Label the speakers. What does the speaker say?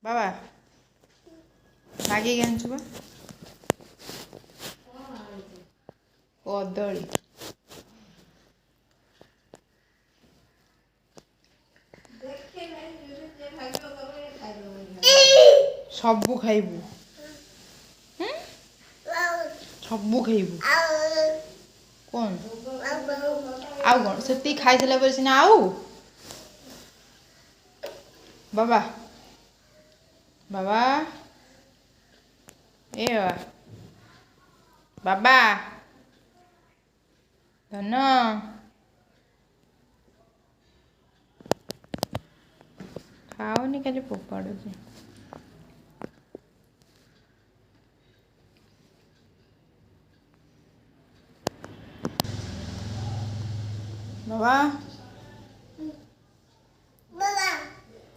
Speaker 1: बाबा मागे आनछु बा कदली सबू खाइबू सबू खाइबू कौन आउ कौन से खाई सारा पर सीना आउ बाबा बाबा ए बाबा धन खाओनी खाली फोपाड़ू बाबा